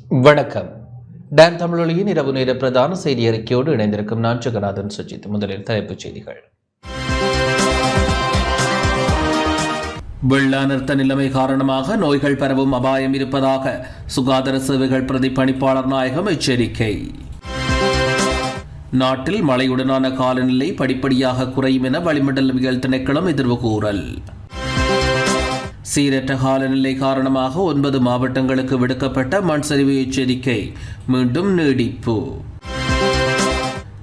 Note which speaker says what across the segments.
Speaker 1: வணக்கம். டான் தமிழொலியின் இரவு நேர பிரதான செய்தி அறிக்கையோடு இணைந்திருக்கும் நான் ஜெகநாதன் சுஜித். முதலில் தலைப்புச் செய்திகள். வெள்ள அனர்த்த நிலைமை காரணமாக நோய்கள் பரவும் அபாயம் இருப்பதாக சுகாதார சேவைகள் பிரதிபலிப்பாளர் நாயகம் எச்சரிக்கை. நாட்டில் மழையுடனான காலநிலை படிப்படியாக குறையும் என வளிமண்டலவியல் திணைக்களம் எதிர்வு கூறல். சீரற்ற காலநிலை காரணமாக 9 மாவட்டங்களுக்கு விடுக்கப்பட்ட மண் சரிவு எச்சரிக்கை மீண்டும் நீடிப்பு.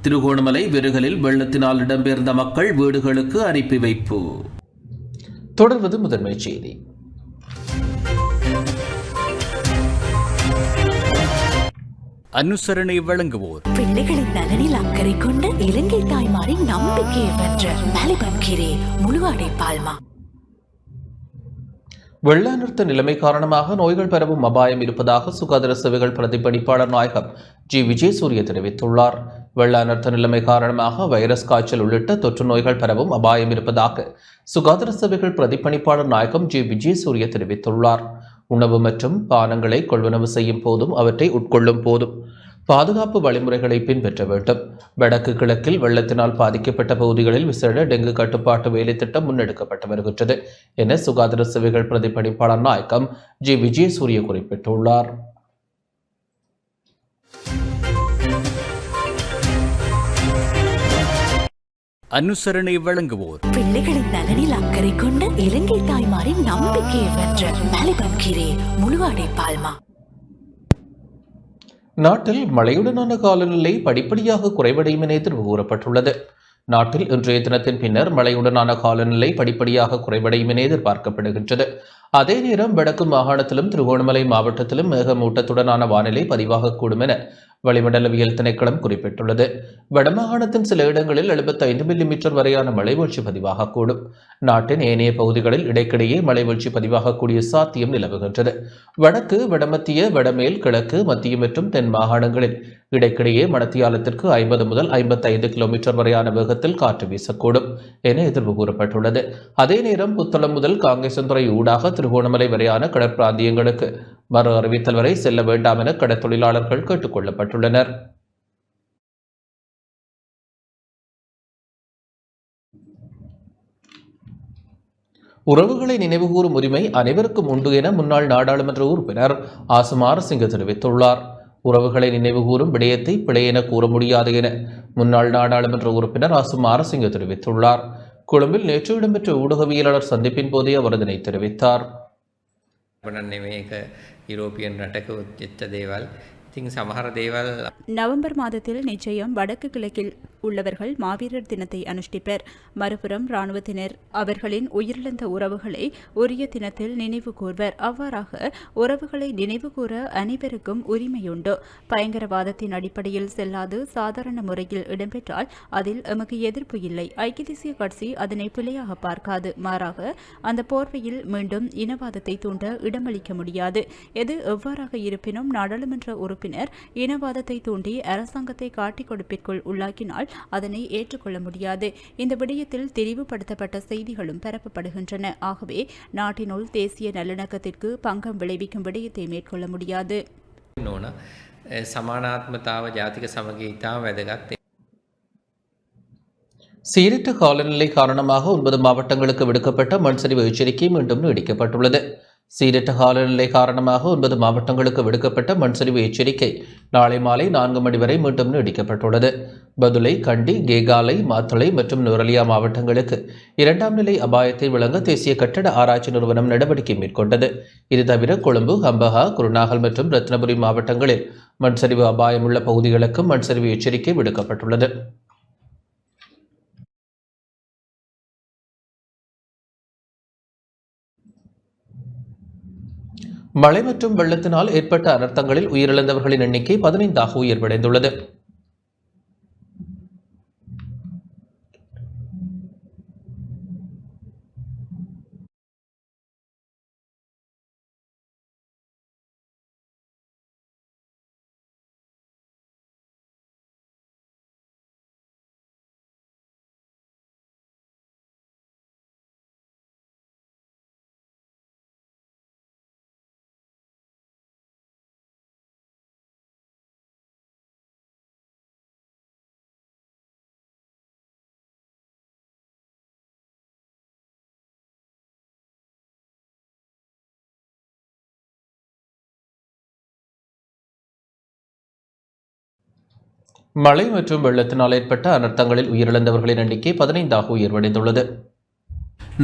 Speaker 1: திருகோணமலை விருகலில் வெள்ளத்தினால் இடம்பெயர்ந்த மக்கள் வீடுகளுக்கு அனுப்பி வைப்பு. தொடர்வது முதன்மை செய்தி.
Speaker 2: அனுசரணை வழங்குவோர்
Speaker 3: பிள்ளைகளின் நலனில் அக்கறை கொண்ட இலங்கை தாய்மாரின் நம்பிக்கையை வென்ற மலிபன் கீரை முழுவாடை பால்மா.
Speaker 1: வெள்ள அனர்த்த நிலைமை காரணமாக நோய்கள் பரவும் அபாயம் இருப்பதாக சுகாதார சேவைகள் பிரதிபலிப்பாளர் நாயகம் ஜி விஜயசூரிய தெரிவித்துள்ளார். வெள்ள அனர்த்த நிலைமை காரணமாக வைரஸ் காய்ச்சல் உள்ளிட்ட தொற்று நோய்கள் பரவும் அபாயம் இருப்பதாக சுகாதார சேவைகள் பிரதிபலிப்பாளர் நாயகம் ஜி விஜயசூரிய தெரிவித்துள்ளார். உணவு மற்றும் பானங்களை கொள்வனவு செய்யும் போதும் அவற்றை உட்கொள்ளும் போதும் பாதுகாப்பு வழிமுறைகளை பின்பற்ற வேண்டும். வடக்கு கிழக்கில் வெள்ளத்தினால் பாதிக்கப்பட்ட பகுதிகளில் விசேட டெங்கு கட்டுப்பாட்டு வேலை திட்டம் முன்னெடுக்கப்பட்டு வருகின்றது என சுகாதார சேவைகள் பிரதிபலிப்பாளர் நாயகம் ஜி விஜயசூரிய குறிப்பிட்டுள்ளார்.
Speaker 2: அனுசரணை வழங்குவோர்
Speaker 3: பிள்ளைகளின் நலனில் அக்கறை கொண்ட இலங்கை தாய்மாரின் நம்பிக்கையை வென்ற மலிபன் கீரை முழுவாடை பால்மா.
Speaker 1: நாட்டில் மழையுடனான காலநிலை படிப்படியாக குறைவடையும் என எதிர்வு கூறப்பட்டுள்ளது. நாட்டில் இன்றைய தினத்தின் பின்னர் மழையுடனான காலநிலை படிப்படியாக குறைவடையும் என எதிர்பார்க்கப்படுகின்றது. அதே நேரம் வடக்கு மாகாணத்திலும் திருகோணமலை மாவட்டத்திலும் மேகமூட்டத்துடனான வானிலை பதிவாகக்கூடும் என வளிமண்டலவியல் திணைக்களம் குறிப்பிட்டுள்ளது. வடமாகாணத்தின் சில இடங்களில் 75 மில்லிமீட்டர் வரையான மழைவீழ்ச்சி பதிவாகக்கூடும். நாட்டின் ஏனைய பகுதிகளில் இடைக்கிடையே மழைவீழ்ச்சி பதிவாகக்கூடிய சாத்தியம் நிலவுகின்றது. வடக்கு, வடமத்திய, வடமேல், கிழக்கு, மத்திய மற்றும் தென் மாகாணங்களில் இடைக்கிடையே மணத்தியாலத்திற்கு 50 முதல் 55 கிலோமீட்டர் வரையான வேகத்தில் காற்று வீசக்கூடும் என எதிர்வு கூறப்பட்டுள்ளது. அதே நேரம் புத்தளம் முதல் காங்கேசன்துறை ஊடாக திருகோணமலை வரையான கடற்பிராந்தியங்களுக்கு மறு அறிவித்தல் வரை செல்ல வேண்டாம் என கடற்தொழிலாளர்கள் கேட்டுக் கொள்ளப்பட்டுள்ளனர். உறவுகளை நினைவுகூரும் உரிமை அனைவருக்கும் உண்டு என முன்னாள் நாடாளுமன்ற உறுப்பினர் ஆசுமாரசிங்க தெரிவித்துள்ளார். உறவுகளை நினைவுகூரும் விடயத்தை பிழை என கூற முடியாது என முன்னாள் நாடாளுமன்ற உறுப்பினர் ஆசுமாரசிங்க தெரிவித்துள்ளார். கொழும்பில் நேற்று இடம்பெற்ற ஊடகவியலாளர் சந்திப்பின் போதே அவர் இதனை தெரிவித்தார்.
Speaker 4: யூரோப்பியன் ரටක වෙච්ච දේවල් ඉතින් සමහර දේවල්
Speaker 5: நவம்பர் மாதத்தில் நிச்சயம் வடக்கு கிழக்கில் உள்ளவர்கள் மாவீரர் தினத்தை அனுஷ்டிப்பர். மறுபுறம் இராணுவத்தினர் அவர்களின் உயிரிழந்த உறவுகளை உரிய தினத்தில் நினைவு கூர்வர். அவ்வாறாக உறவுகளை நினைவு கூற அனைவருக்கும் உரிமையுண்டு. பயங்கரவாதத்தின் அடிப்படையில் செல்லாது சாதாரண முறையில் இடம்பெற்றால் அதில் எமக்கு எதிர்ப்பு இல்லை. ஐக்கிய தேசிய கட்சி அதனை பிழையாக பார்க்காது. மாறாக அந்த போர்வையில் மீண்டும் இனவாதத்தை தூண்ட இடமளிக்க முடியாது. எது எவ்வாறாக இருப்பினும் நாடாளுமன்ற உறுப்பினர் இனவாதத்தை தூண்டி அரசாங்கத்தை காட்டிக் கொடுப்பிற்குள் உள்ளாக்கினால் அதனை ஏற்றுக்கொள்ள முடியாது. இந்த விடயத்தில் தெரிவுபடுத்தப்பட்ட செய்திகளும் பரப்பப்படுகின்றன. ஆகவே நாட்டினுள் தேசிய நல்லிணக்கத்திற்கு பங்கம் விளைவிக்கும் விடயத்தை மேற்கொள்ள முடியாது.
Speaker 4: சமானாத்மதாவ ஜாதிக சமகீதா වැදගත්.
Speaker 1: சீரற்ற காலநிலை காரணமாக 9 மாவட்டங்களுக்கு விடுக்கப்பட்ட மண் சரிவு எச்சரிக்கை மீண்டும் நீடிக்கப்பட்டுள்ளது. சீரற்ற காலநிலை காரணமாக 9 மாவட்டங்களுக்கு விடுக்கப்பட்ட மண் சரிவு எச்சரிக்கை நாளை மாலை 4 மணி வரை மீண்டும் நீடிக்கப்பட்டுள்ளது. பதுளை, கண்டி, கேகாலை, மாத்தளை மற்றும் நுவரெலியா மாவட்டங்களுக்கு 2ஆம் நிலை அபாயத்தை வழங்க தேசிய கட்டட ஆராய்ச்சி நிறுவனம் நடவடிக்கை மேற்கொண்டது. இது தவிர கொழும்பு, ஹம்பஹா, குருநாகல் மற்றும் ரத்னபுரி மாவட்டங்களில் மண் சரிவு அபாயம் உள்ள பகுதிகளுக்கும் மண் சரிவு எச்சரிக்கை விடுக்கப்பட்டுள்ளது. மழை மற்றும் வெள்ளத்தினால் ஏற்பட்ட அனர்த்தங்களில் உயிரிழந்தவர்களின் எண்ணிக்கை 15ஆக உயர்வடைந்துள்ளது. மழை மற்றும் வெள்ளத்தினால் ஏற்பட்ட அனர்த்தங்களில் உயிரிழந்தவர்களின் எண்ணிக்கை 15ஆக உயர்வடைந்துள்ளது.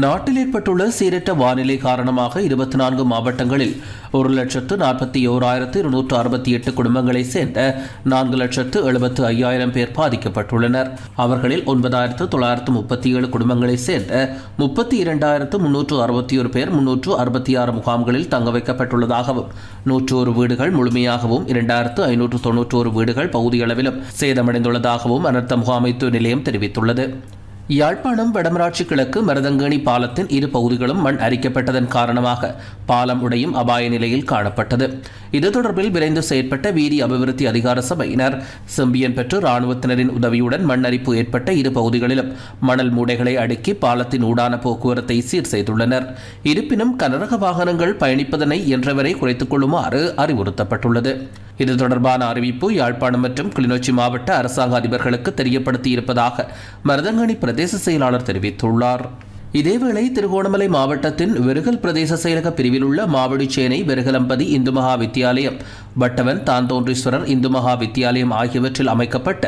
Speaker 1: நாட்டில் ஏற்பட்டுள்ள சீரற்ற வானிலை காரணமாக 24 மாவட்டங்களில் 1,41,268 குடும்பங்களைச் சேர்ந்த 4,75,000 பேர் பாதிக்கப்பட்டுள்ளனர். அவர்களில் 9,937 குடும்பங்களைச் சேர்ந்த 32,361 பேர் 366 முகாம்களில் தங்க வைக்கப்பட்டுள்ளதாகவும் 101 வீடுகள் முழுமையாகவும் 2,591 வீடுகள் பகுதியளவிலும் சேதமடைந்துள்ளதாகவும் அனர்த்த முகாமைத்துவ நிலையம் தெரிவித்துள்ளது. யாழ்ப்பாணம் வடமராட்சி கிழக்கு மருதங்கேணி பாலத்தின் இரு பகுதிகளும் மண் அரிக்கப்பட்டதன் காரணமாக பாலம் உடையும் அபாய நிலையில் காணப்பட்டது. இது தொடர்பில் விரைந்து செயற்பட்ட வீதி அபிவிருத்தி அதிகார சபையினர் செம்பியன் பெற்று இராணுவத்தினரின் உதவியுடன் மண் அரிப்பு ஏற்பட்ட இரு பகுதிகளிலும் மணல் மூடைகளை அடுக்கி பாலத்தின் ஊடான போக்குவரத்தை சீர் செய்துள்ளனர். இருப்பினும் கனரக வாகனங்கள் பயணிப்பதனை இயன்றவரை குறைத்துக் கொள்ளுமாறு அறிவுறுத்தப்பட்டுள்ளது. இது தொடர்பான அறிவிப்பு யாழ்ப்பாணம் மற்றும் கிளிநொச்சி மாவட்ட அரசாங்க அதிபர்களுக்கு தெரியப்படுத்தியிருப்பதாக மருதங்கேணி பிரதேச செயலாளர் தெரிவித்துள்ளார். இதேவேளை திருகோணமலை மாவட்டத்தின் வெறுகல் பிரதேச செயலக பிரிவில் உள்ள மாவடிச்சேனை வெறுகலம்பதி இந்து மகா வித்தியாலயம், வட்டவன் தாந்தோன்றீஸ்வரர் இந்து மகா வித்தியாலயம் ஆகியவற்றில் அமைக்கப்பட்ட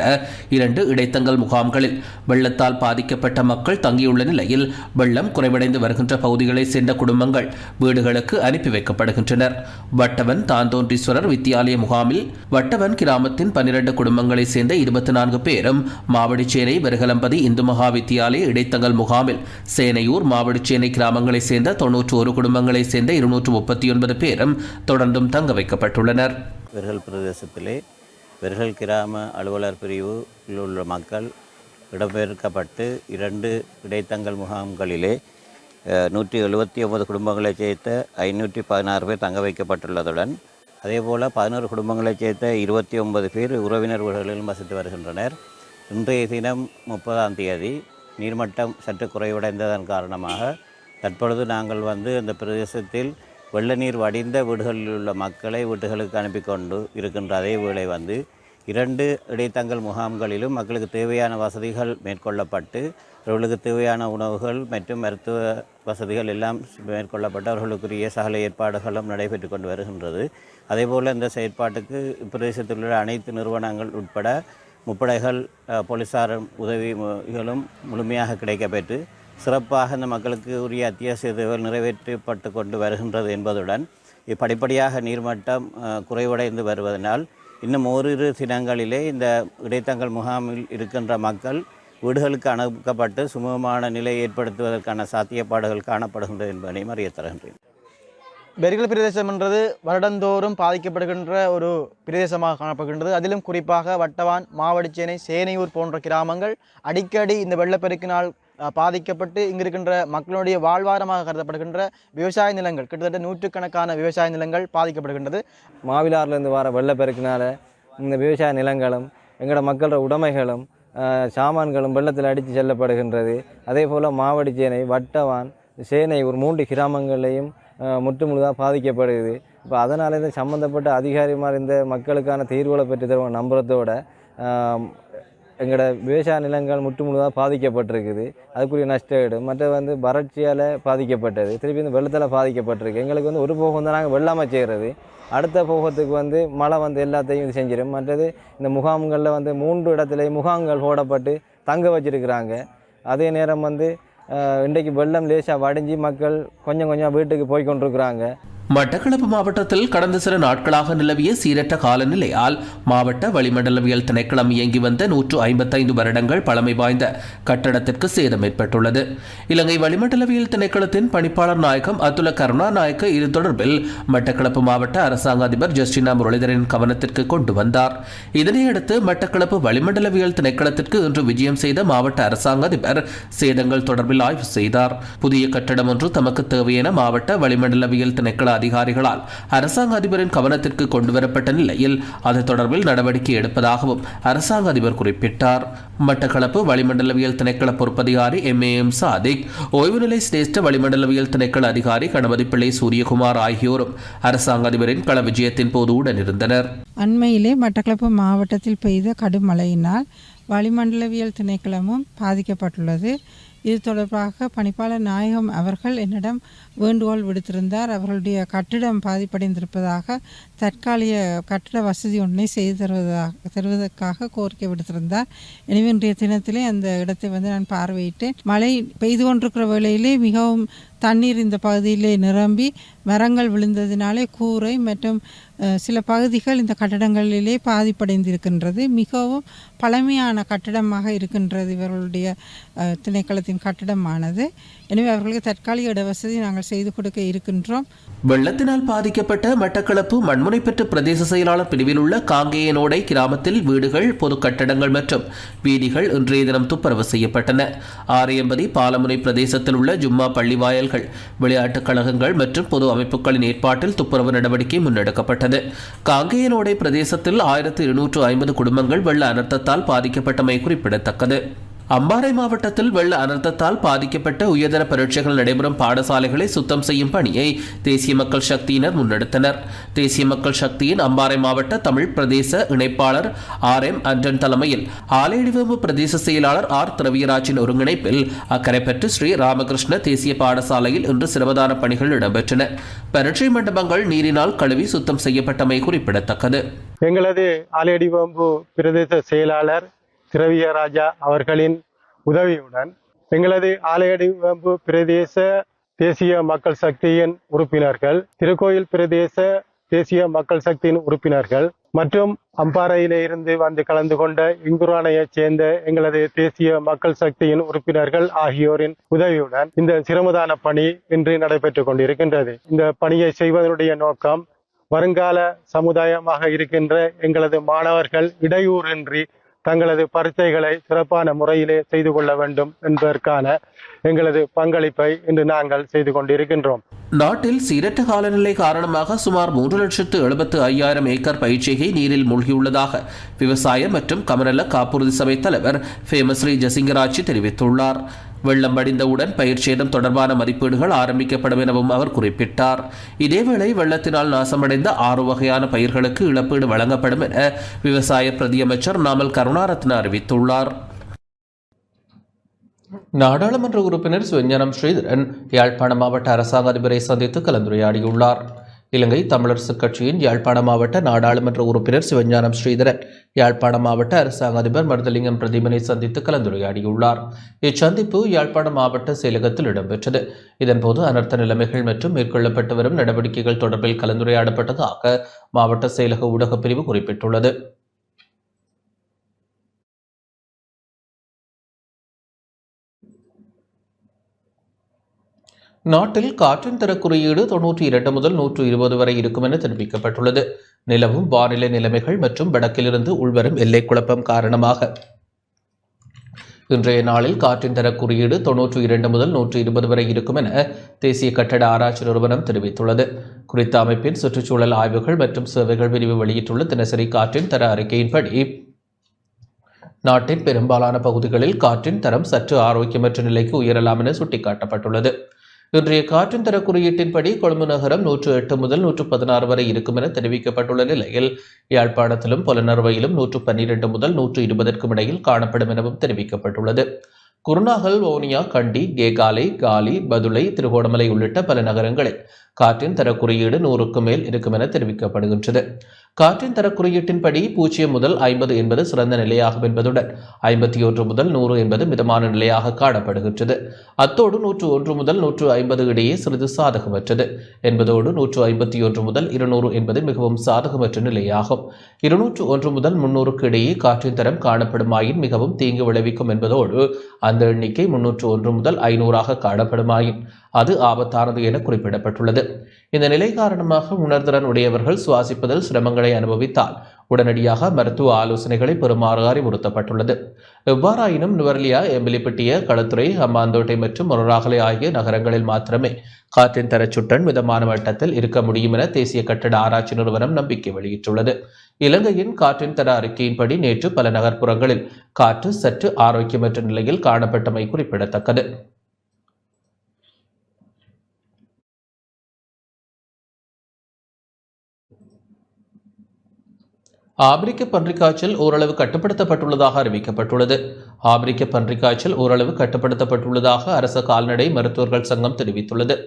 Speaker 1: 2 இடைத்தங்கல் முகாம்களில் வெள்ளத்தால் பாதிக்கப்பட்ட மக்கள் தங்கியுள்ள நிலையில் வெள்ளம் குறைவடைந்து வருகின்ற பகுதிகளைச் சேர்ந்த குடும்பங்கள் வீடுகளுக்கு அனுப்பி வைக்கப்படுகின்றனர். வட்டவன் தாந்தோன்றீஸ்வரர் வித்தியாலய முகாமில் வட்டவன் கிராமத்தின் 12 குடும்பங்களைச் சேர்ந்த 24 பேரும், மாவடிச்சேனை வெறுகலம்பதி இந்து மகா வித்தியாலய இடைத்தங்கல் முகாமில் சேனையூர் மாவடிச்சேனை கிராமங்களைச் சேர்ந்த 91 குடும்பங்களைச் சேர்ந்த 239 பேரும் தொடர்ந்தும் தங்க வைக்கப்பட்டுள்ளனர்.
Speaker 6: வெறுகல் பிரதேசத்திலே வெறுகல் கிராம அலுவலர் பிரிவில் உள்ள மக்கள் இடம்பெயர்க்கப்பட்டு 2 இடைத்தங்கல் முகாம்களிலே 179 குடும்பங்களைச் சேர்த்த 516 பேர் தங்க வைக்கப்பட்டுள்ளதுடன் அதேபோல் 11 குடும்பங்களைச் சேர்த்த 29 பேர் உறவினர் வீடுகளிலும் வசித்து வருகின்றனர். இன்றைய தினம் 30ஆம் தேதி நீர்மட்டம் சற்று குறைவடைந்ததன் காரணமாக தற்பொழுது நாங்கள் அந்த பிரதேசத்தில் வெள்ள நீர் வடிந்த வீடுகளில் உள்ள மக்களை வீடுகளுக்கு அனுப்பி கொண்டு இருக்கின்ற அதே வேளை 2 இடைத்தங்கல் முகாம்களிலும் மக்களுக்கு தேவையான வசதிகள் மேற்கொள்ளப்பட்டு அவர்களுக்கு தேவையான உணவுகள் மற்றும் மருத்துவ வசதிகள் எல்லாம் மேற்கொள்ளப்பட்டு அவர்களுக்குரிய சகல ஏற்பாடுகளும் நடைபெற்று கொண்டு வருகின்றது. அதேபோல் இந்த செயற்பாட்டுக்கு பிரதேசத்தில் உள்ள அனைத்து நிறுவனங்கள் உட்பட முப்படைகள் போலீசார் உதவிகளும் முழுமையாக கிடைக்கப்பெற்று சிறப்பாக இந்த மக்களுக்கு உரிய அத்தியாவசிய தேவைகள் நிறைவேற்றப்பட்டு கொண்டு வருகின்றது என்பதுடன் படிப்படியாக நீர்மட்டம் குறைவடைந்து வருவதனால் இன்னும் ஓரிரு தினங்களிலே இந்த இடைத்தங்கல் முகாமில் இருக்கின்ற மக்கள் வீடுகளுக்கு அனுப்பப்பட்டு சுமூகமான நிலை ஏற்படுத்துவதற்கான சாத்தியப்பாடுகள் காணப்படுகின்றது என்பதையும் அறிய தருகின்றேன்.
Speaker 7: வெறுகல் பிரதேசம் என்றது வருடந்தோறும் பாதிக்கப்படுகின்ற ஒரு பிரதேசமாக காணப்படுகின்றது. அதிலும் குறிப்பாக வட்டவான், மாவடிச்சேனை, சேனையூர் போன்ற கிராமங்கள் அடிக்கடி இந்த வெள்ளப்பெருக்கினால் பாதிக்கப்பட்டு இங்கு இருக்கின்ற மக்களுடைய வாழ்வாரமாக கருதப்படுகின்ற விவசாய நிலங்கள், கிட்டத்தட்ட 100கணக்கான விவசாய நிலங்கள் பாதிக்கப்படுகின்றது.
Speaker 8: மாவிலாறுலேருந்து வர வெள்ளப்பெருக்கினால் இந்த விவசாய நிலங்களும் எங்களோட மக்களோட உடைமைகளும் சாமான்களும் வெள்ளத்தில் அடித்து செல்லப்படுகின்றது. அதே போல் மாவடிச்சேனை, வட்டவான், சேனையூர் 3 கிராமங்களையும் முற்றுமுழுதாக பாதிக்கப்படுது. இப்போ அதனால் இந்த சம்மந்தப்பட்ட அதிகாரிமார் இந்த மக்களுக்கான தீர்வுகளை பெற்று தருவாங்க நம்புறதோட எங்களோட விவசாய நிலங்கள் முற்றுமுழுதாக பாதிக்கப்பட்டிருக்குது. அதுக்குரிய நஷ்டஈடு மற்ற வறட்சியால் பாதிக்கப்பட்டது, திருப்பி இந்த வெள்ளத்தில் பாதிக்கப்பட்டிருக்கு. எங்களுக்கு ஒரு போகம் நாங்கள் வெள்ளாமல் செய்கிறது, அடுத்த போகத்துக்கு மழை எல்லாத்தையும் இது செஞ்சிடும். மற்றது இந்த முகாம்களில் 3 இடத்துல முகாம்கள் போடப்பட்டு தங்க வச்சிருக்கிறாங்க. அதே நேரம் இன்றைக்கு வெள்ளம் லேசாக வடிஞ்சு மக்கள் கொஞ்சம் வீட்டுக்கு போய் கொண்டிருக்கிறாங்க.
Speaker 1: மட்டக்களப்பு மாவட்டத்தில் கடந்த சில நாட்களாக நிலவிய சீரற்ற காலநிலையால் மாவட்ட வளிமண்டலவியல் திணைக்களம் இயங்கி வந்த 155 வருடங்கள் பழமை வாய்ந்த கட்டடத்திற்கு சேதம் ஏற்பட்டுள்ளது. இலங்கை வளிமண்டலவியல் திணைக்களத்தின் பணிப்பாளர் நாயகம் அதுல கருணாநாயக்க இது தொடர்பில் மட்டக்களப்பு மாவட்ட அரசாங்க அதிபர் ஜஸ்டினா முரளிதரின் கவனத்திற்கு கொண்டு வந்தார். இதனையடுத்து மட்டக்களப்பு வளிமண்டலவியல் திணைக்களத்திற்கு இன்று விஜயம் செய்த மாவட்ட அரசாங்க அதிபர் சேதங்கள் தொடர்பில் ஆய்வு செய்தார். புதிய கட்டடம் ஒன்று தமக்கு தேவையென மாவட்ட வளிமண்டலவியல் திணைக்கள அதிகாரிகளால் அரசாங்க அதிபரின் கவனத்திற்கு கொண்டுவரப்பட்ட நிலையில் அது தொடர்பில் நடவடிக்கை எடுப்பதாகவும் அரசாங்க அதிபர் குறிப்பிட்டார். மட்டக்களப்பு வளிமண்டலவியல் திணைக்கள பொறுப்பதிகாரி MAM சாதிக், ஓய்வுநிலை சிரேஷ்ட வளிமண்டலவியல் திணைக்கள அதிகாரி கணபதி பிள்ளை சூரியகுமார் ஆகியோரும் அரசாங்க அதிபரின் கள விஜயத்தின் போது உடனிருந்தனர்.
Speaker 9: அண்மையிலே மட்டக்களப்பு மாவட்டத்தில் பெய்த கடும் மழையினால் வளிமண்டலவியல் திணைக்களமும் பாதிக்கப்பட்டுள்ளது. இது தொடர்பாக பணிப்பாளர் நாயகம் அவர்கள் என்னிடம் வேண்டுகோள் விடுத்திருந்தார். அவர்களுடைய கட்டிடம் பாதிப்படைந்திருப்பதாக தற்காலிக கட்டிட வசதி ஒன்றை செய்து தருவதற்காக கோரிக்கை விடுத்திருந்தார். எனவே இன்றைய தினத்திலே அந்த இடத்தை நான் பார்வையிட்டேன். மழை பெய்து கொண்டிருக்கிற வேளையிலே மிகவும் தண்ணீர் இந்த பகுதியிலே நிரம்பி மரங்கள் விழுந்ததினாலே கூரை மற்றும் சில பகுதிகள் இந்த கட்டடங்களிலே பாதிப்படைந்திருக்கின்றது. மிகவும் பழமையான கட்டடமாக இருக்கின்றது இவர்களுடைய திணைக்களத்தின் கட்டடமானது. எனவே அவர்களுக்கு தற்காலிக இடவசதி நாங்கள் செய்து கொடுக்க இருக்கின்றோம்.
Speaker 1: வெள்ளத்தினால் பாதிக்கப்பட்ட மட்டக்களப்பு மண்முனைப்பற்று பிரதேச செயலாளர் பிரிவில் உள்ள காங்கேயனோடை கிராமத்தில் வீடுகள், பொது கட்டடங்கள் மற்றும் வீதிகள் இன்றைய தினம் துப்புரவு செய்யப்பட்டன. ஆரையம்பதி பாலமுனை பிரதேசத்தில் உள்ள ஜும்மா பள்ளிவாயல்கள், விளையாட்டுக் கழகங்கள் மற்றும் பொது அமைப்புகளின் ஏற்பாட்டில் துப்புரவு நடவடிக்கை முன்னெடுக்கப்பட்டது. காங்கேயனோடை பிரதேசத்தில் 1250 குடும்பங்கள் வெள்ள அனர்த்தத்தால் பாதிக்கப்பட்டமை குறிப்பிடத்தக்கது. அம்பாறை மாவட்டத்தில் வெள்ள அனர்த்தத்தால் பாதிக்கப்பட்ட உயர்தர பரீட்சைகள் நடைபெறும் பாடசாலைகளை சுத்தம் செய்யும் பணியை தேசிய மக்கள் சக்தியினர் முன்னெடுத்தனர். தேசிய மக்கள் சக்தியின் அம்பாறை மாவட்ட தமிழ் பிரதேச இணைப்பாளர் RM அன்றன் தலைமையில் ஆலையடிவேம்பு பிரதேச செயலாளர் R திரவியராஜின் ஒருங்கிணைப்பில் அக்கரைப்பற்று ஸ்ரீ ராமகிருஷ்ண தேசிய பாடசாலையில் இன்று சிரமதான பணிகள் இடம்பெற்றன. பரீட்சை மண்டபங்கள் நீரினால் கழுவி சுத்தம் செய்யப்பட்டமை குறிப்பிடத்தக்கது.
Speaker 10: எங்களது ஆலையடிவேம்பு பிரதேச செயலாளர் திரவியராஜா அவர்களின் உதவியுடன் எங்களது ஆலையடிவேம்பு பிரதேச தேசிய மக்கள் சக்தியின் உறுப்பினர்கள், திருக்கோயில் பிரதேச தேசிய மக்கள் சக்தியின் உறுப்பினர்கள் மற்றும் அம்பாறையிலே இருந்து வந்து கலந்து கொண்ட இங்குரானையைச் சேர்ந்த எங்களது தேசிய மக்கள் சக்தியின் உறுப்பினர்கள் ஆகியோரின் உதவியுடன் இந்த சிரமதான பணி இன்று நடைபெற்றுக் கொண்டிருக்கின்றது. இந்த பணியை செய்வதனுடைய நோக்கம் வருங்கால சமுதாயமாக இருக்கின்ற எங்களது மாணவர்கள் இடையூறின்றி தங்களது பரீட்சைகளை சிறப்பான முறையிலே செய்து கொள்ள வேண்டும் என்பதற்கான எங்களது பங்களிப்பை இன்று நாங்கள் செய்து கொண்டிருக்கின்றோம்.
Speaker 1: நாட்டில் சீரற்ற காலநிலை காரணமாக சுமார் 3,75,000 ஏக்கர் பயிர்ச்செய்கை நீரில் மூழ்கியுள்ளதாக விவசாய மற்றும் கமநல காப்புறுதி சபை தலைவர் ஃபேமஸ்ரீ ஜசிங்கராட்சி தெரிவித்துள்ளார். வெள்ளம் வடிந்தவுடன் பயிர் சேதம் தொடர்பான மதிப்பீடுகள் ஆரம்பிக்கப்படும் எனவும் அவர் குறிப்பிட்டார். இதேவேளை வெள்ளத்தினால் நாசமடைந்த 6 வகையான பயிர்களுக்கு இழப்பீடு வழங்கப்படும் என விவசாய பிரதியமைச்சர் நாமல் கருணாரத்ன அறிவித்துள்ளார். நாடாளுமன்ற உறுப்பினர் சிவஞானம் ஸ்ரீதரன் யாழ்ப்பாண மாவட்ட அரசாங்க அதிபரை சந்தித்து கலந்துரையாடியுள்ளார். இலங்கை தமிழரசுக் கட்சியின் யாழ்ப்பாண மாவட்ட நாடாளுமன்ற உறுப்பினர் சிவஞானம் ஸ்ரீதரன் யாழ்ப்பாண மாவட்ட அரசாங்க அதிபர் மருதலிங்கம் பிரதீபனை சந்தித்து கலந்துரையாடியுள்ளார். இச்சந்திப்பு யாழ்ப்பாண மாவட்ட செயலகத்தில் இடம்பெற்றது. இதன்போது அனர்த்த நிலைமைகள் மற்றும் மேற்கொள்ளப்பட்டு வரும் நடவடிக்கைகள் தொடர்பில் கலந்துரையாடப்பட்டதாக மாவட்ட செயலக ஊடகப் பிரிவு குறிப்பிட்டுள்ளது. நாட்டில் காற்றின் தர குறியீடு 92 முதல் 120 வரை இருக்கும் என தெரிவிக்கப்பட்டுள்ளது. நிலவும் வானிலை நிலைமைகள் மற்றும் வடக்கிலிருந்து உள்வரும் எல்லை குழப்பம் காரணமாக இன்றைய நாளில் காற்றின் தர குறியீடு 92 முதல் 120 வரை இருக்கும் என தேசிய கட்டட ஆராய்ச்சி நிறுவனம் தெரிவித்துள்ளது. குறித்த அமைப்பின் சுற்றுச்சூழல் ஆய்வுகள் மற்றும் சேவைகள் பிரிவு வெளியிட்டுள்ள தினசரி காற்றின் தர அறிக்கையின்படி நாட்டின் பெரும்பாலான பகுதிகளில் காற்றின் தரம் சற்று ஆரோக்கியமற்ற நிலைக்கு உயரலாம் என சுட்டிக்காட்டப்பட்டுள்ளது. இன்றைய காற்றின் தர குறியீட்டின்படி கொழும்பு நகரம் 108 முதல் 116 வரை இருக்கும் என தெரிவிக்கப்பட்டுள்ள நிலையில் யாழ்ப்பாணத்திலும் புலனறுவையிலும் 112 முதல் 120க்கும் இடையில் காணப்படும் எனவும் தெரிவிக்கப்பட்டுள்ளது. குருநாகல், வவுனியா, கண்டி, கேகாலை, காலி, பதுளை, திருகோணமலை உள்ளிட்ட பல நகரங்களில் காற்றின் தர குறியீடு 100க்கு மேல் இருக்கும் என தெரிவிக்கப்படுகின்றது. காற்றின் தர குறியீட்டின்படி 0 முதல் 50 என்பது சிறந்த நிலையாகும் என்பதுடன் 51 முதல் 100 என்பது மிதமான நிலையாக காணப்படுகின்றது. அத்தோடு 101 முதல் 150 இடையே சிறிது சாதகமற்றது என்பதோடு 151 முதல் 200 என்பது மிகவும் சாதகமற்ற நிலையாகும். 201 முதல் 300க்கு இடையே காற்றின் தரம் காணப்படுமாயின் மிகவும் தீங்கு விளைவிக்கும் என்பதோடு அந்த எண்ணிக்கை 301 முதல் 500ஆக காணப்படுமாயின் அது ஆபத்தானது என குறிப்பிடப்பட்டுள்ளது. இந்த நிலை காரணமாக உணர்திறன் உடையவர்கள் சுவாசிப்பதில் சிரமங்களை அனுபவித்தால் உடனடியாக மருத்துவ ஆலோசனைகளை பெறுமாறு அறிவுறுத்தப்பட்டுள்ளது. எவ்வாறாயினும் நுவர்லியா, எம்பிலிப்பட்டிய, களத்துறை, ஹம்பாந்தோட்டை மற்றும் மொனராகலை ஆகிய நகரங்களில் மாத்திரமே காற்றின் தரச்சுட்டன் மிதமான மட்டத்தில் இருக்க முடியும் என தேசிய கட்டட ஆராய்ச்சி நிறுவனம் நம்பிக்கை வெளியிட்டுள்ளது. இலங்கையின் காற்றின் தர அறிக்கையின்படி நேற்று பல நகர்ப்புறங்களில் காற்று சற்று ஆரோக்கியமற்ற நிலையில் காணப்பட்டமை குறிப்பிடத்தக்கது. ஆப்பிரிக்க பன்றிக்காய்ச்சல் ஓரளவு கட்டுப்படுத்தப்பட்டுள்ளதாக அறிவிக்கப்பட்டுள்ளது. ஆப்பிரிக்க பன்றிக்காய்ச்சல் ஓரளவு கட்டுப்படுத்தப்பட்டுள்ளதாக அரச கால்நடை மருத்துவர்கள் சங்கம் தெரிவித்துள்ளது.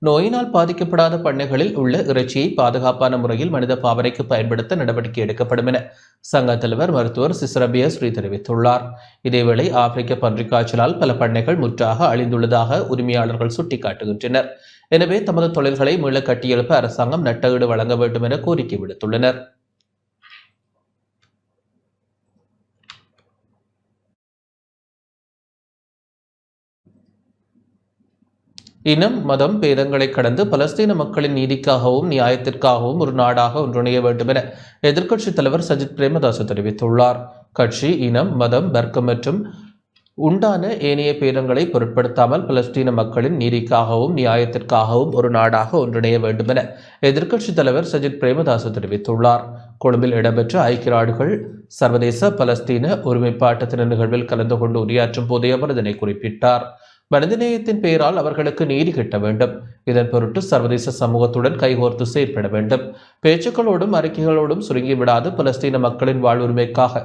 Speaker 1: நோயினால் பாதிக்கப்படாத பண்ணைகளில் உள்ள இறைச்சியை பாதுகாப்பான முறையில் மனித பாவனைக்கு பயன்படுத்த நடவடிக்கை எடுக்கப்படும் என சங்க தலைவர் மருத்துவர் சிசரபியா ஸ்ரீ தெரிவித்துள்ளார். இதேவேளை ஆப்பிரிக்க பன்றிக்காய்ச்சலால் பல பண்ணைகள் முற்றாக அழிந்துள்ளதாக உரிமையாளர்கள் சுட்டிக்காட்டுகின்றனர். எனவே தமது தொழில்களை மீள கட்டியெழுப்ப அரசாங்கம் நட்டஈடு வழங்க வேண்டும் என கோரிக்கை விடுத்துள்ளனர். இனம் மதம் பேதங்களை கடந்து பலஸ்தீன மக்களின் நீதிக்காகவும் நியாயத்திற்காகவும் ஒரு நாடாக ஒன்றிணைய வேண்டும் என எதிர்க்கட்சித் தலைவர் சஜித் பிரேமதாச தெரிவித்துள்ளார். கட்சி இனம் மதம் வர்க்கம் மற்றும் உண்டான ஏனைய பேதங்களை பொருட்படுத்தாமல் பலஸ்தீன மக்களின் நீதிக்காகவும் நியாயத்திற்காகவும் ஒரு நாடாக ஒன்றிணைய வேண்டும் என எதிர்க்கட்சித் தலைவர் சஜித் பிரேமதாச தெரிவித்துள்ளார். கொழும்பில் இடம்பெற்ற ஐக்கிய நாடுகள் சர்வதேச பலஸ்தீன ஒருமைப்பாட்டு தின நிகழ்வில் கலந்து கொண்டு உரையாற்றும் போதே அவர் இதனை குறிப்பிட்டார். மனிதநேயத்தின் பெயரால் அவர்களுக்கு நீதி கிட்ட வேண்டும். இதன் பொருட்டு சர்வதேச சமூகத்துடன் கைகோர்த்து செயற்பட வேண்டும். பேச்சுக்களோடும் அறிக்கைகளோடும் சுருங்கிவிடாது பலஸ்தீன மக்களின் வாழ்வுரிமைக்காக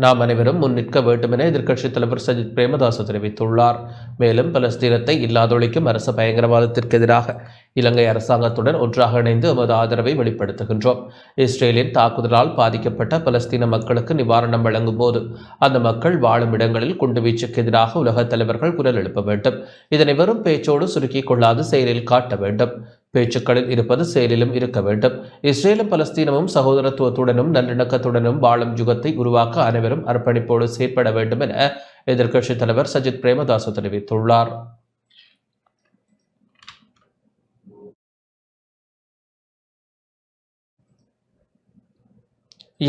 Speaker 1: நாம் அனைவரும் முன்னிற்க வேண்டும் என எதிர்க்கட்சித் தலைவர் சஜித் பிரேமதாச தெரிவித்துள்ளார். மேலும் பலஸ்தீனத்தை இல்லாதொழிக்கும் அரச பயங்கரவாதத்திற்கு எதிராக இலங்கை அரசாங்கத்துடன் ஒன்றாக இணைந்து எமது ஆதரவை வெளிப்படுத்துகின்றோம். இஸ்ரேலின் தாக்குதலால் பாதிக்கப்பட்ட பலஸ்தீன மக்களுக்கு நிவாரணம் வழங்கும் போது அந்த மக்கள் வாழும் இடங்களில் குண்டுவீச்சுக்கு எதிராக உலகத் தலைவர்கள் குரல் எழுப்ப வேண்டும். இதனை வெறும் பேச்சோடு சுருக்கிக் கொள்ளாது செயலில் காட்ட வேண்டும். பேச்சுக்களில் இருப்பது செயலிலும் இருக்க வேண்டும். இஸ்ரேலும் பலஸ்தீனமும் சகோதரத்துவத்துடனும் நல்லிணக்கத்துடனும் வாழும் யுகத்தை உருவாக்க அனைவரும் அர்ப்பணிப்போடு செயற்பட வேண்டும் என எதிர்க்கட்சித் தலைவர் சஜித் பிரேமதாச தெரிவித்துள்ளார்.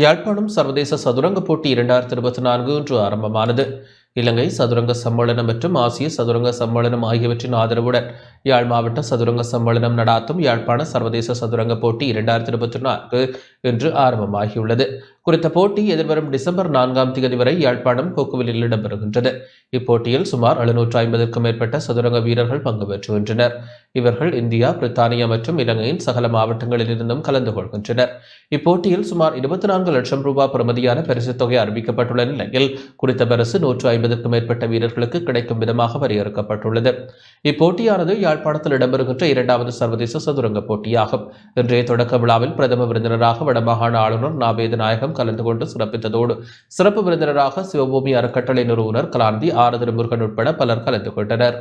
Speaker 1: யாழ்ப்பாணம் சர்வதேச சதுரங்க போட்டி 2024 இன்று ஆரம்பமானது. இலங்கை சதுரங்க சம்மேளனம் மற்றும் ஆசிய சதுரங்க சம்மேளனம் ஆகியவற்றின் ஆதரவுடன் யாழ் மாவட்ட சதுரங்க சம்மேளனம் நடாத்தும் யாழ்ப்பாண சர்வதேச சதுரங்க போட்டி 2024 இன்று ஆரம்பமாகியுள்ளது. குறித்த போட்டி எதிர்வரும் டிசம்பர் 4ஆம் தேதி வரை யாழ்ப்பாணம் கொக்குவிலில் இடம்பெறுகின்றது. இப்போட்டியில் சுமார் 750க்கும் மேற்பட்ட சதுரங்க வீரர்கள் பங்கு பெற்றுகின்றனர். இவர்கள் இந்தியா, பிரித்தானியா மற்றும் இலங்கையின் சகல மாவட்டங்களில் இருந்தும் கலந்து கொள்கின்றனர். இப்போட்டியில் சுமார் 24 லட்சம் ரூபாய் பெறுமதியான பரிசுத் தொகை அறிவிக்கப்பட்டுள்ள நிலையில் குறித்த பரிசு 150க்கும் மேற்பட்ட வீரர்களுக்கு கிடைக்கும் விதமாக வரையறுக்கப்பட்டுள்ளது. இப்போட்டியானது யாழ்ப்பாணத்தில் இடம்பெறுகின்ற 2வது சர்வதேச சதுரங்க போட்டியாகும். இன்றைய தொடக்க விழாவில் பிரதம விருந்தினராக வடமாகாண ஆளுநர் நாபேத நாயகம் கலந்து கொண்டு சிறப்பித்ததோடு சிறப்பு விருந்தினராக சிவபூமி அறக்கட்டளை நிறுவனர் கலாநிதி ஆரதிரு முருகன் உட்பட பலர் கலந்து கொண்டனர்.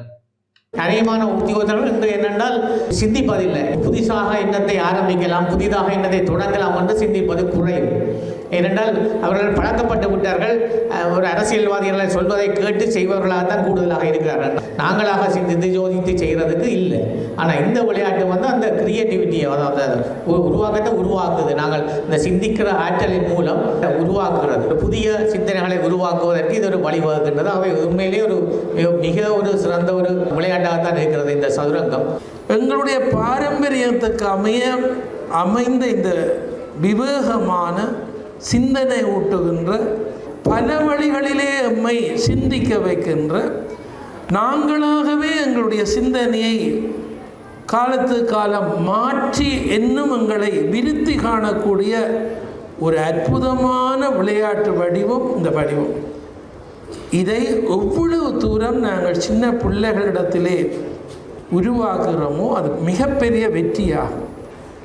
Speaker 11: நிறையமான உத்தியோகத்தர்கள் இன்று என்னென்றால் சிந்திப்பதில்லை. புதிதாக எண்ணத்தை ஆரம்பிக்கலாம், புதிதாக எண்ணத்தை தொடங்கலாம் என்று சிந்திப்பது குறையும். ஏனென்றால் அவர்கள் பழக்கப்பட்டு விட்டார்கள். ஒரு அரசியல்வாதிகளை சொல்வதை கேட்டு செய்பவர்களாகத்தான் கூடுதலாக இருக்கிறார்கள். நாங்களாக சிந்தித்து யோசித்து செய்கிறதுக்கு இல்லை. ஆனால் இந்த விளையாட்டு வந்து அந்த கிரியேட்டிவிட்டியை, அதாவது உருவாக்கத்தை உருவாக்குது. நாங்கள் இந்த சிந்திக்கிற ஆற்றலின் மூலம் உருவாக்குறது, புதிய சிந்தனைகளை உருவாக்குவதற்கு இது ஒரு வழிவகுக்கின்றது. அவை உண்மையிலேயே மிக ஒரு சிறந்த ஒரு விளையாட்டாகத்தான் இருக்கிறது இந்த சதுரங்கம்.
Speaker 12: எங்களுடைய பாரம்பரியத்துக்கு அமைந்த இந்த விவேகமான சிந்தனை ஊட்டுகின்ற, பல வழிகளிலே எம்மை சிந்திக்க வைக்கின்ற, நாங்களாகவே எங்களுடைய சிந்தனையை காலத்து காலம் மாற்றி இன்னும் எங்களை விருத்தி காணக்கூடிய ஒரு அற்புதமான விளையாட்டு வடிவம் இந்த வடிவம். இதை எவ்வளவு தூரம் நாங்கள் சின்ன பிள்ளைகளிடத்திலே உருவாக்குகிறோமோ அது மிகப்பெரிய வெற்றியாகும்.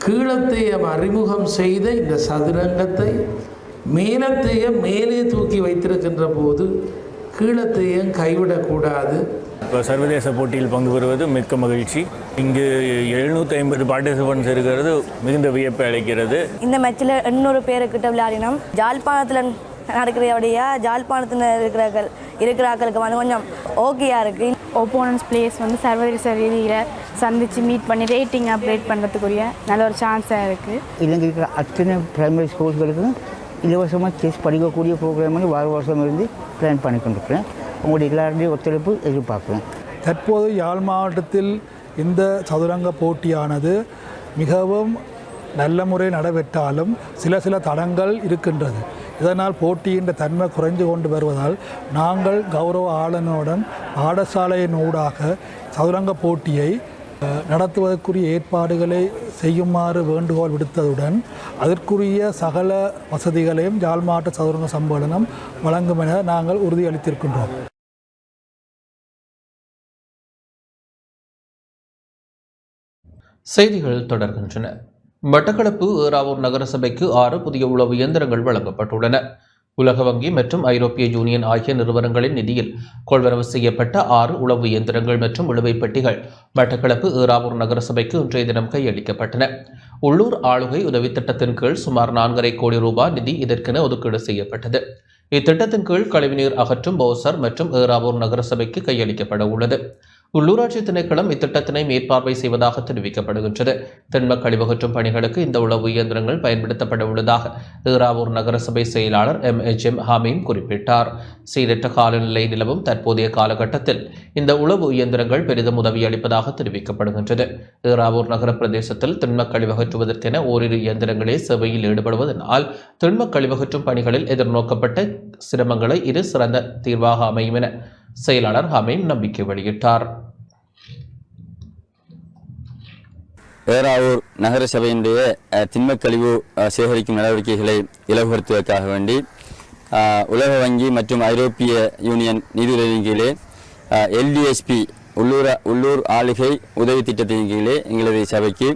Speaker 12: கீழத்தையும் அறிமுகம் செய்த இந்த சதுரங்கத்தை மேலத்தையும் மேலே தூக்கி வைத்திருக்கின்ற போது கீழத்தையும் கைவிடக்கூடாது.
Speaker 13: இப்போ சர்வதேச போட்டியில் பங்கு பெறுவது மிக்க மகிழ்ச்சி. இங்கு 750 பார்ட்டிசிபென்ட்ஸ் இருக்கிறது மிகுந்த வியப்பை அளிக்கிறது.
Speaker 14: இந்த மேட்சில் 800 பேருக்கிட்ட விளையாடினோம். ஜாழ்ப்பாணத்தில் நடக்கிறபடியா ஜாழ்ப்பாணத்தில் இருக்கிறாக்களுக்கு வந்து கொஞ்சம் ஓகேயா இருக்குது.
Speaker 15: ஒப்போனன்ஸ் பிளேயர்ஸ் வந்து சர்வதேச ரீதியில் சந்தித்து மீட் பண்ணி ரேட்டிங் அப்டேட் பண்ணுறதுக்குரிய நல்ல ஒரு சான்ஸாக இருக்குது.
Speaker 16: இலங்கைக்கு அத்தனை பிரைமரி ஸ்கூல்களுக்கும் இலவசமாக செஸ் படிக்கக்கூடிய ப்ரோக்ராம் வந்து வருஷம் இருந்து பிளான் பண்ணி கொண்டிருக்கிறேன். உங்களுடைய எல்லாருடைய ஒத்துழைப்பு எதிர்பார்க்குறேன்.
Speaker 17: தற்போது யாழ் மாவட்டத்தில் இந்த சதுரங்க போட்டியானது மிகவும் நல்ல முறை நடைபெற்றாலும் சில தடங்கள் இருக்கின்றது. இதனால் போட்டியின் தன்மை குறைந்து கொண்டு வருவதால் நாங்கள் கௌரவ ஆளுநருடன் பாடசாலையின் ஊடாக சதுரங்க போட்டியை நடத்துவதற்குரிய ஏற்பாடுகளை செய்யுமாறு வேண்டுகோள் விடுத்ததுடன் அதற்குரிய சகல வசதிகளையும் யாழ் மாவட்ட சதுரங்க சம்மேளனம் வழங்கும் என நாங்கள் உறுதியளித்திருக்கின்றோம்.
Speaker 1: செய்திகள் தொடர்கின்றன. மட்டக்களப்பு ஏறாவூர் நகரசபைக்கு 6 புதிய உளவு இயந்திரங்கள் வழங்கப்பட்டுள்ளன. உலக வங்கி மற்றும் ஐரோப்பிய யூனியன் ஆகிய நிறுவனங்களின் நிதியில் கொள்வனவு செய்யப்பட்ட 6 உளவு இயந்திரங்கள் மற்றும் இழுவை பெட்டிகள் மட்டக்களப்பு ஏறாவூர் நகரசபைக்கு இன்றைய தினம் கையளிக்கப்பட்டன. உள்ளூர் ஆளுகை உதவி திட்டத்தின் கீழ் சுமார் 4.5 கோடி ரூபாய் நிதி இதற்கென ஒதுக்கீடு செய்யப்பட்டது. இத்திட்டத்தின் கீழ் கழிவுநீர் அகற்றும் பவுசர் மற்றும் ஏறாவூர் நகரசபைக்கு கையளிக்கப்பட உள்ளது. உள்ளூராட்சி திணைக்களம் இத்திட்டத்தினை மேற்பார்வை செய்வதாக தெரிவிக்கப்படுகின்றது. திண்ம கழிவகற்றும் பணிகளுக்கு இந்த உளவு இயந்திரங்கள் பயன்படுத்தப்பட உள்ளதாக ஏறாவூர் நகரசபை செயலாளர் MHM ஹமீம் குறிப்பிட்டார். சீரற்ற காலநிலை நிலவும் தற்போதைய காலகட்டத்தில் இந்த உளவு இயந்திரங்கள் பெரிதும் உதவி அளிப்பதாக தெரிவிக்கப்படுகின்றது. ஏறாவூர் நகர பிரதேசத்தில் திண்ம கழிவகற்றுவதற்கென ஓரிரு இயந்திரங்களே சேவையில் ஈடுபடுவதனால் திண்ம கழிவகற்றும் பணிகளில் எதிர்நோக்கப்பட்ட சிரமங்களை இது சிறந்த தீர்வாக அமையும் என செயலாளர் ஹமீம் நம்பிக்கை வெளியிட்டார்.
Speaker 18: ஏறாவூர் நகர சபையினுடைய திண்மக்கழிவு சேகரிக்கும் நடவடிக்கைகளை இலகுபடுத்துவதற்காக வேண்டி உலக வங்கி மற்றும் ஐரோப்பிய யூனியன் நிதியுதவியின் கீழே LDSP உள்ளூர் ஆளுகை உதவி திட்டத்தின் கீழே எங்களது சபைக்கு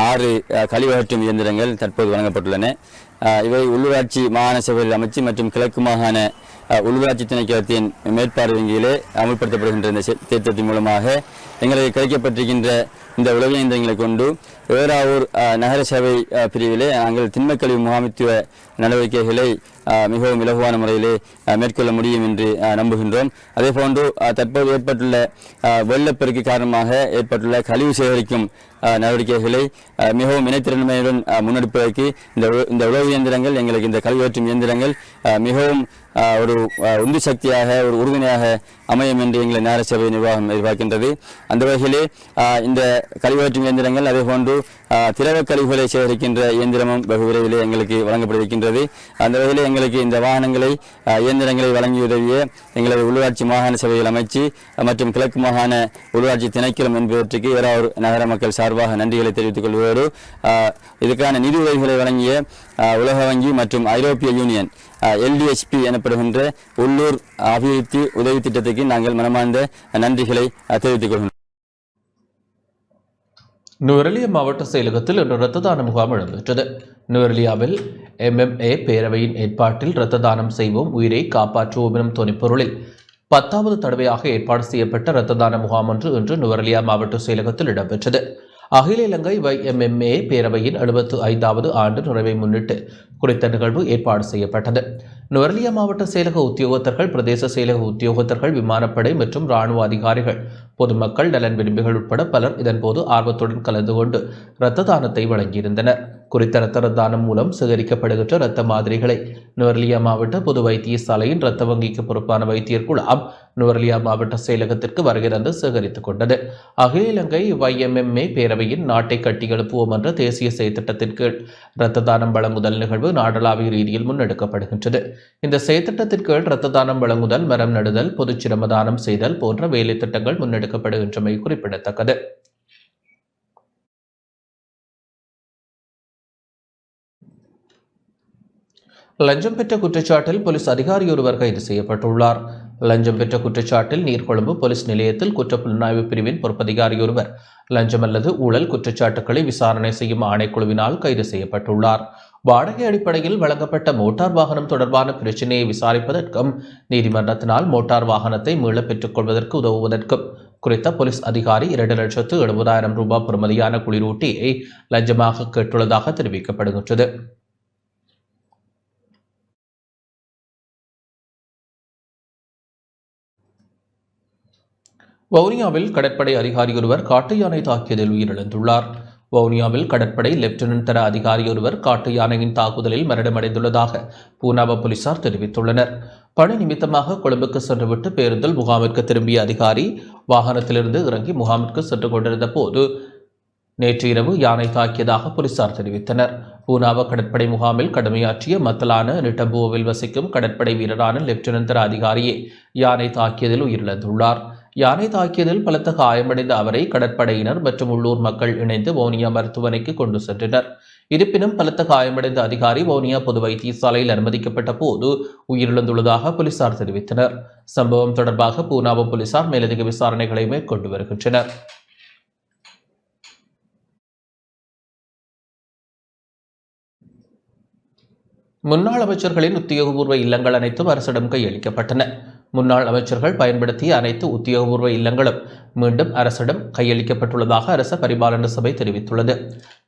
Speaker 18: 6 கழிவகற்றும் இயந்திரங்கள் தற்போது வழங்கப்பட்டுள்ளன. இவை உள்ளூராட்சி மாகாண சபையில் அமைச்சு மற்றும் கிழக்கு மாகாண உள்ளூராட்சி திணைக்களத்தின் மேற்பார்வையின் கீழே அமல்படுத்தப்படுகின்ற இந்த திட்டத்தின் மூலமாக எங்களுக்கு கிடைக்கப்பட்டிருக்கின்ற இந்த உளவு இயந்திரங்களை கொண்டு ஏறாவூர் நகர சபை பிரிவிலே நாங்கள் திண்மக்கழிவு முகாமித்துவ நடவடிக்கைகளை மிகவும் இலகுவான முறையிலே மேற்கொள்ள முடியும் என்று நம்புகின்றோம். அதேபோன்று தற்போது ஏற்பட்டுள்ள வெள்ளப்பெருக்கு காரணமாக ஏற்பட்டுள்ள கழிவு சேகரிக்கும் நடவடிக்கைகளை மிகவும் இணைத்திறன்மையுடன் முன்னெடுப்பதற்கு இந்த உளவு இயந்திரங்கள் எங்களுக்கு இந்த கழிவற்றும் இயந்திரங்கள் மிகவும் ஒரு உந்து சக்தியாக ஒரு உறுதுணையாக அமையும் என்று எங்களை நகர சபை நிர்வாகம் எதிர்பார்க்கின்றது. அந்த வகையிலே இந்த கழிவற்றும் இயந்திரங்கள் அதேபோன்று திரவ கழிவுகளை சேகரிக்கின்ற இயந்திரமும் வெகு விரைவிலே எங்களுக்கு வழங்கப்பட்டிருக்கின்றது. அந்த வகையிலே எங்களுக்கு இந்த வாகனங்களை இயந்திரங்களை வழங்கி உதவிய எங்களது உள்ளூராட்சி மாகாண சபையில் அமைச்சு மற்றும் கிழக்கு மாகாண உள்ளூராட்சி திணைக்களம் என்பவற்றுக்கு ஏறாவூர் நகர மக்கள் சார்பாக நன்றிகளை தெரிவித்துக் கொள்வதோடு இதுக்கான நிதி உதவிகளை வழங்கிய உலக வங்கி மற்றும் ஐரோப்பிய யூனியன் LDSP எனப்படுகின்ற உள்ளூர் அபிவிருத்தி உதவி திட்டத்துக்கு நாங்கள் மனமார்ந்த நன்றிகளை தெரிவித்துக் கொள்கின்றோம்.
Speaker 1: நுவரெலியா மாவட்ட செயலகத்தில் இன்று இரத்த தான முகாம் இடம்பெற்றது. நுவரெலியாவில் MMA பேரவையின் ஏற்பாட்டில் இரத்த தானம் செய்வோம் உயிரை காப்பாற்றுவோம் எனும் துணைப்பொருளில் 10வது தடவையாக ஏற்பாடு செய்யப்பட்ட இரத்த தான முகாம் ஒன்று இன்று நுவரெலியா மாவட்ட செயலகத்தில் இடம்பெற்றது. அகில இலங்கை MMA பேரவையின் 75வது ஆண்டு நிறைவை முன்னிட்டு குறித்த நிகழ்வு ஏற்பாடு செய்யப்பட்டது. நுவரெலியா மாவட்ட செயலக உத்தியோகத்தர்கள், பிரதேச செயலக உத்தியோகத்தர்கள், விமானப்படை மற்றும் இராணுவ அதிகாரிகள், பொதுமக்கள், நலன் விரும்பிகள் உட்பட பலர் இதன்போது ஆர்வத்துடன் கலந்து கொண்டு இரத்த தானத்தை வழங்கியிருந்தனர். குறித்த இரத்த தானம் மூலம் சேகரிக்கப்படுகின்ற இரத்த மாதிரிகளை நுவரெலியா மாவட்ட பொது வைத்தியசாலையின் இரத்த வங்கிக்கு பொறுப்பான வைத்தியர் குழாம் நுவரெலியா மாவட்ட செயலகத்திற்கு வருகை தந்து சேகரித்துக் கொண்டது. அகில இலங்கை MMA பேரவையின் நாட்டை கட்டி எழுப்புவோம் என்ற தேசிய செயற்திட்டத்தின் கீழ் இரத்த தானம் வழங்குதல் நிகழ்வு நாடளாவிய ரீதியில் முன்னெடுக்கப்படுகின்றது. இந்த செயற்திட்டத்தின் கீழ் இரத்த தானம் வழங்குதல், மரம் நடுதல், பொது சிரம தானம் செய்தல் போன்ற வேலை திட்டங்கள் முன்னெடுக்கப்படுகின்றமை குறிப்பிடத்தக்கது. லஞ்சம் பெற்ற குற்றச்சாட்டில் போலீஸ் அதிகாரியொருவர் கைது செய்யப்பட்டுள்ளார். லஞ்சம் பெற்ற குற்றச்சாட்டில் நீர்கொழும்பு போலீஸ் நிலையத்தில் குற்றப்புலனாய்வு பிரிவின் பொறுப்பதிகாரியொருவர் லஞ்சம் அல்லது ஊழல் குற்றச்சாட்டுக்களை விசாரணை செய்யும் ஆணைக்குழுவினால் கைது செய்யப்பட்டுள்ளார். வாடகை அடிப்படையில் வழங்கப்பட்ட மோட்டார் வாகனம் தொடர்பான பிரச்சினையை விசாரிப்பதற்கும் நீதிமன்றத்தினால் மோட்டார் வாகனத்தை மீள பெற்றுக் கொள்வதற்கு உதவுவதற்கும் குறித்த போலீஸ் அதிகாரி 2,70,000 ரூபாய் பெறுமதியான குளிரூட்டியை லஞ்சமாக கேட்டுள்ளதாக தெரிவிக்கப்படுகின்றது. வவுனியாவில் கடற்படை அதிகாரியொருவர் காட்டு யானை தாக்கியதில் உயிரிழந்துள்ளார். வவுனியாவில் கடற்படை லெப்டினன்ட் தர அதிகாரியொருவர் காட்டு யானையின் தாக்குதலில் மரணமடைந்துள்ளதாக பூனாவ போலீசார் தெரிவித்துள்ளனர். பணி நிமித்தமாக கொழும்புக்கு சென்றுவிட்டு பேருந்தில் முகாமிற்கு திரும்பிய அதிகாரி வாகனத்திலிருந்து இறங்கி முகாமிற்கு சென்று கொண்டிருந்த போது நேற்று இரவு யானை தாக்கியதாக போலீசார் தெரிவித்தனர். பூனாவ கடற்படை முகாமில் கடமையாற்றிய மத்தலான நிட்டம்புவில் வசிக்கும் கடற்படை வீரரான லெப்டினன்ட் தர அதிகாரியே யானை தாக்கியதில் உயிரிழந்துள்ளார். யானை தாக்கியதில் பலத்த காயமடைந்த அவரை கடற்படையினர் மற்றும் உள்ளூர் மக்கள் இணைந்து வவுனியா மருத்துவமனைக்கு கொண்டு சென்றனர். இருப்பினும் பலத்த காயமடைந்த அதிகாரி வவுனியா பொது வைத்தியசாலையில் அனுமதிக்கப்பட்ட போது உயிரிழந்துள்ளதாக போலீசார் தெரிவித்தனர். சம்பவம் தொடர்பாக பூனாவ போலீசார் மேலதிக விசாரணைகளை மேற்கொண்டு வருகின்றனர். முன்னாள் அமைச்சர்களின் உத்தியோகபூர்வ இல்லங்கள் அனைத்தும் அரசிடம் கையளிக்கப்பட்டன. முன்னாள் அமைச்சர்கள் பயன்படுத்திய அனைத்து உத்தியோகபூர்வ இல்லங்களும் மீண்டும் அரசிடம் கையளிக்கப்பட்டுள்ளதாக அரச பரிபாலன சபை தெரிவித்துள்ளது.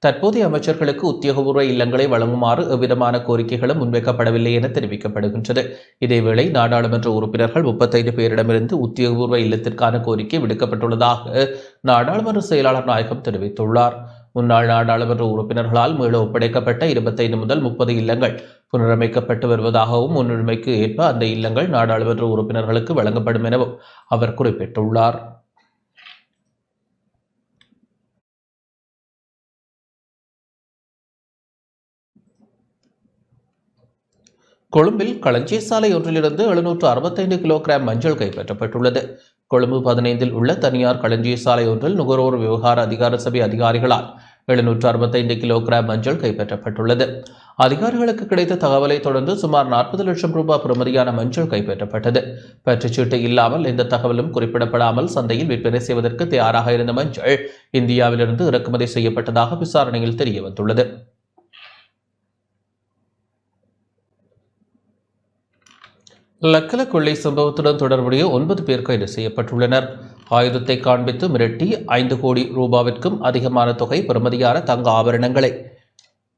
Speaker 1: தற்போதைய அமைச்சர்களுக்கு உத்தியோகபூர்வ இல்லங்களை வழங்குமாறு எவ்விதமான கோரிக்கைகளும் முன்வைக்கப்படவில்லை என தெரிவிக்கப்படுகின்றது. இதேவேளை நாடாளுமன்ற உறுப்பினர்கள் 35 பேரிடமிருந்து உத்தியோகபூர்வ இல்லத்திற்கான கோரிக்கை விடுக்கப்பட்டுள்ளதாக நாடாளுமன்ற செயலாளர் நாயகம் தெரிவித்துள்ளார். முன்னாள் நாடாளுமன்ற உறுப்பினர்களால் மீள ஒப்படைக்கப்பட்ட 25 முதல் 30 இல்லங்கள் புனரமைக்கப்பட்டு வருவதாகவும் முன்னுரிமைக்கு ஏற்ப அந்த இல்லங்கள் நாடாளுமன்ற உறுப்பினர்களுக்கு வழங்கப்படும் எனவும் அவர் குறிப்பிட்டுள்ளார். கொழும்பில் களஞ்சியசாலை ஒன்றிலிருந்து 765 கிலோகிராம் மஞ்சள் கைப்பற்றப்பட்டுள்ளது. கொழும்பு 15 உள்ள தனியார் களஞ்சியசாலை ஒன்றில் நுகர்வோர் விவகார அதிகார சபை அதிகாரிகளால் 765 கிலோகிராம் மஞ்சள் கைப்பற்றப்பட்டுள்ளது. அதிகாரிகளுக்கு கிடைத்த தகவலை தொடர்ந்து சுமார் 40 லட்சம் ரூபாய் பெறுமதியான மஞ்சள் கைப்பற்றப்பட்டது. பற்றுச்சீட்டு இல்லாமல் எந்த தகவலும் குறிப்பிடப்படாமல் சந்தையில் விற்பனை செய்வதற்கு தயாராக இருந்த மஞ்சள் இந்தியாவிலிருந்து இறக்குமதி செய்யப்பட்டதாக விசாரணையில் தெரியவந்துள்ளது. லக்கல கொள்ளை சம்பவத்துடன் தொடர்புடைய 9 பேர் கைது செய்யப்பட்டுள்ளனர். ஆயுதத்தை காண்பித்து மிரட்டி 5 கோடி ரூபாவிற்கும் அதிகமான தொகை பெறுமதியான தங்க ஆபரணங்களை,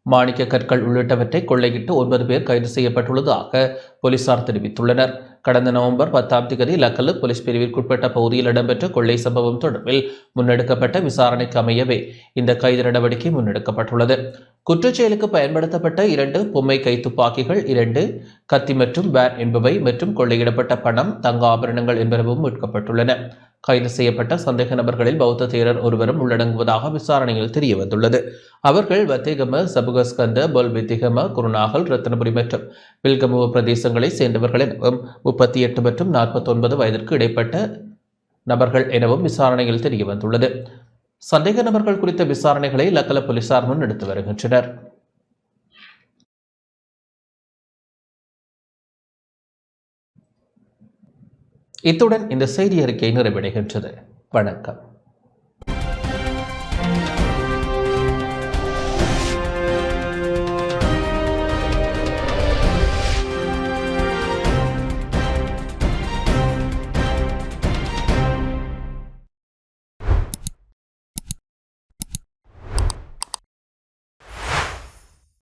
Speaker 1: மாணிக்க கற்கள் உள்ளிட்டவற்றை கொள்ளையிட்டு 9 பேர் கைது செய்யப்பட்டுள்ளதாக போலீசார் தெரிவித்துள்ளனர். கடந்த நவம்பர் 10ஆம் தேதி லக்கல் போலீஸ் பிரிவிற்குட்பட்ட பகுதியில் இடம்பெற்ற கொள்ளை சம்பவம் தொடர்பில் முன்னெடுக்கப்பட்ட விசாரணைக்கு அமையவே இந்த கைது நடவடிக்கை முன்னெடுக்கப்பட்டுள்ளது. குற்றச்செயலுக்கு பயன்படுத்தப்பட்ட 2 பொம்மை கைத்துப்பாக்கிகள், 2 கத்தி மற்றும் வேன் என்பவை மற்றும் கொள்ளையிடப்பட்ட பணம், தங்க ஆபரணங்கள் என்பனவும் மீட்கப்பட்டுள்ளன. கைது செய்யப்பட்ட சந்தேக நபர்களில் பௌத்த தேரர் ஒருவரும் உள்ளடங்குவதாக விசாரணையில் தெரியவந்துள்ளது. அவர்கள் வத்தேகம, சபுகஸ்கந்த, பொல்வித்திகம, குருநாகல், ரத்னபுரி மற்றும் பில்கமுவ பிரதேசங்களை சேர்ந்தவர்கள் எனவும் 38 மற்றும் 49 வயதிற்கு இடைப்பட்ட நபர்கள் எனவும் விசாரணையில் தெரியவந்துள்ளது. சந்தேக நபர்கள் குறித்த விசாரணைகளை லக்கல போலீசார் முன்னெடுத்து வருகின்றனர். இத்துடன் இந்த செய்தி அறிக்கை நிறைவடைகின்றது. வணக்கம்.